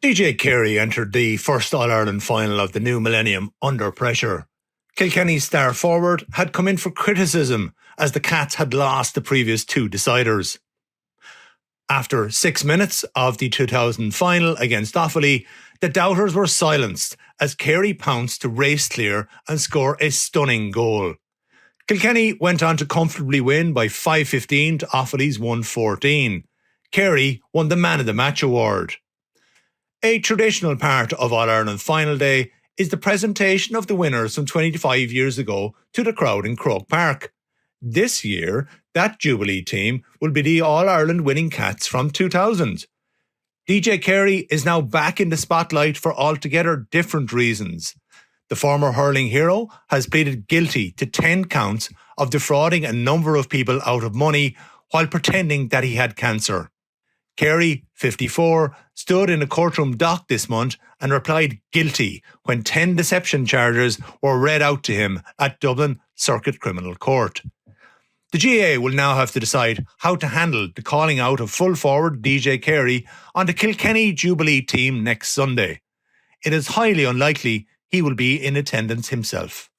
DJ Carey entered the first All-Ireland final of the new millennium under pressure. Kilkenny's star forward had come in for criticism as the Cats had lost the previous two deciders. After 6 minutes of the 2000 final against Offaly, the doubters were silenced as Carey pounced to race clear and score a stunning goal. Kilkenny went on to comfortably win by 5-15 to Offaly's 1-14. Carey won the Man of the Match award. A traditional part of All-Ireland Final Day is the presentation of the winners from 25 years ago to the crowd in Croke Park. This year, that Jubilee team will be the All-Ireland winning Cats from 2000. DJ Carey is now back in the spotlight for altogether different reasons. The former hurling hero has pleaded guilty to 10 counts of defrauding a number of people out of money while pretending that he had cancer. Carey, 54, stood in a courtroom dock this month and replied guilty when 10 deception charges were read out to him at Dublin Circuit Criminal Court. The GAA will now have to decide how to handle the calling out of full forward DJ Carey on the Kilkenny Jubilee team next Sunday. It is highly unlikely he will be in attendance himself.